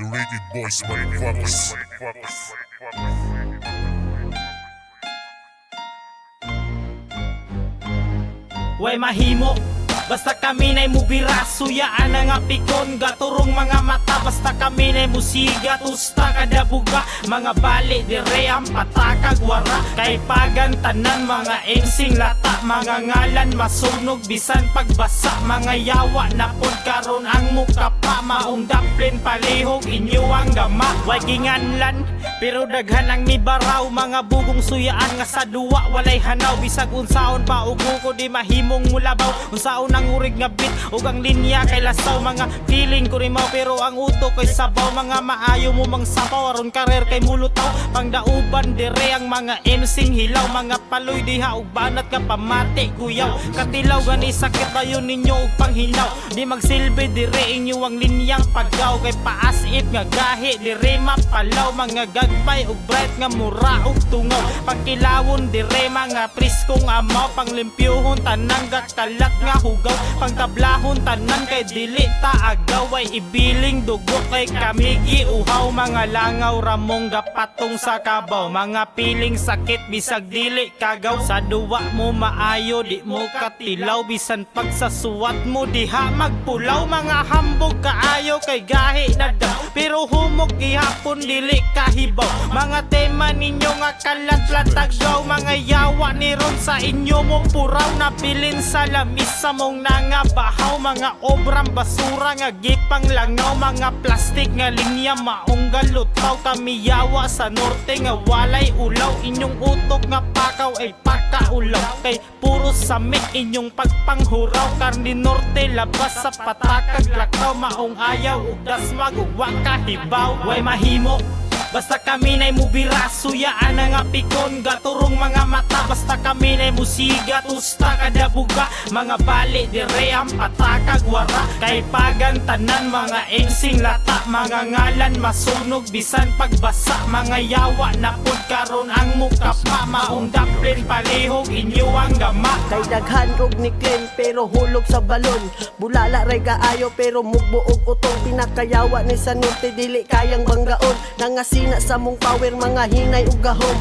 Underrated boys, motherfuckers. Way mahimo basta kami na'y mubira, suyaan ang apikon, gaturong mga mata. Basta kami na'y musiga, tusta kada buga. Mga bali, dire ang patakag wara. Kay pagantanan, mga ensing lata. Mga ngalan, masunog, bisan pagbasa. Mga yawa na pod karon ang muka pa. Maong daplin, palihog, inyo ang gama. Way ginganlan, pero daghan ang mibaraw. Mga bugong suyaan nga sa duwa, walay hanaw. Bisag unsaon pa, ugo ko di mahimong mulabaw. Unsaon ang urig nga beat ug ang linya kay lasaw. Mga feeling ko rimaw pero ang utok kay sabaw. Mga maayo mo mang sapaw aron karer kay mulutaw. Pangdauban dire ang mga ensing hilaw. Mga paloy diha ug banat nga pamati kuyaw. Katilaw gani sakit ayon ninyo ug panghinaw. Di magsilbi dire inyo ang linyang paggaw. Kay paasip nga gahi dire mapalaw. Mga gagbay ug bright nga mura ug tungaw. Pagkilawon dire mga priskong amaw. Panglimpyuhon tanang gakalat nga hugaw. Pangtablahon tanan kay dili ta agaw. Ay ibiling dugo kay kamigi uhaw. Mga langaw ramong gapatong sa kabaw. Mga piling sakit bisag dili kagaw. Sa duwa mo maayo di mo katilaw. Bisan pagsasuwat mo diha magpulaw. Mga hambog kaayo kay gahi na daw. Pero humok gihapon dili kahibaw. Mga tema ninyo nga kalat-latagaw. Mga yawa ni ron sa inyo mo puraw. Napilin sa lamis sa mong nangabahaw. Mga obrang basura nga gipang langaw. Mga plastik nga linya maong galutaw. Kami yawa sa norte nga walay ulaw. Inyong utok nga pakaw ay pakaulaw. Kay puro samik inyong pagpanghuraw. Karni norte labas sa patakag lakaw. Maong ayaw udas magugwa kahibaw. Way mahimo basta kami na'y mubira, suyaan ang apikon, gaturong mga mata. Basta kami na'y musiga, tusta kada buga. Mga bali, dire ang patakag wara. Kay pagantanan, mga ensing lata. Mga ngalan, masunog, bisan pagbasa. Mga yawa na pod karon ang muka pa. Maong daplin, palihog, inyo ang gama. Kay daghan og ni Clean pero hulog sa balon. Bulala ray kaayo pero mugbo og utong. Pinakayawa ni sa norte dili kayang banggaon. Nangasina sa mong power mga hinay ug gahom.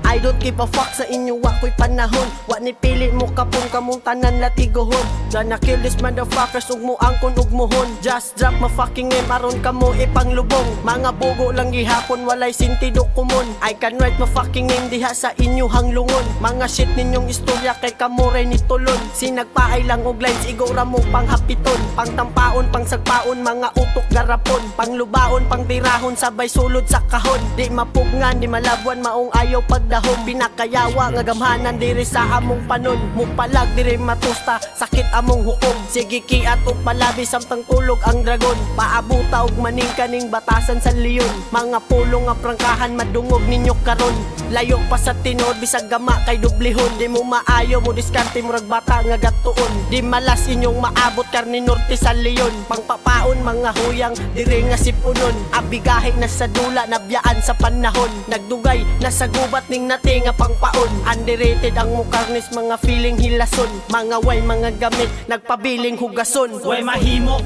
I don't give a fuck sa inyo wa ko'y panahon. Wa ni pili mo kapon kamong tanan latigohon. Gonna kill this motherfuckers ug mo angkon ug mohon. Just drop my fucking name aron kamo ipanglubong. Mga bugo lang gihapon walay sentido kumon. I can write my fucking name diha sa inyo hanglungon. Mga shit ninyong istorya kay kamo ray ni tulon. Sinagpaay lang og lines igora mo panghapiton. Pangtampaon pangsagpaon mga utok garapon. Panglubaon pangtirahon sabay sulod sa kahon. Di mapugnan di malabwan maong ayaw pagdahon. Pinakayawa nga gamhanan diri sa among panon. Mupalag diri matusta sakit among hukom. Sige kiat og palabi samtang tulog ang dragon. Paabuta og maning kaning batasan sa leon. Mga pulong nga prangkahan madungog ninyo karon. Layo pa sa tinod bisag gama kay dublihon. Di mo maayo mo diskarte murag bata nga gatuon. Di malas inyong maabot karni norte sa leon. Pangpapaon mga huyang diri nga sipunon. Abigahe na sa dula nabiyaan sa panahon. Nagdugay na sa gubat ning nati nga pangpaon. Underrated ang mukarnis mga feeling hilason. Mga way mga gamit nagpabiling hugason. Way mahimo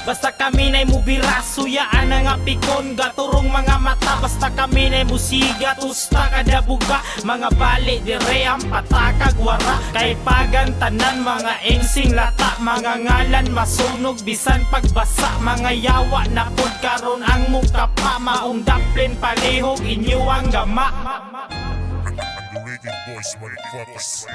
basta kami na'y mubira, suyaan ang apikon, gaturong mga mata. Basta kami na'y musiga, tusta kada buga. Mga bali, dire ang patakag wara. Kay pagantanan, mga ensing lata. Mga ngalan, masunog, bisan pagbasa. Mga yawa na pod karon ang muka pa. Maong daplin, palihog, inyo ang gama. Underrated boys, motherfuckers.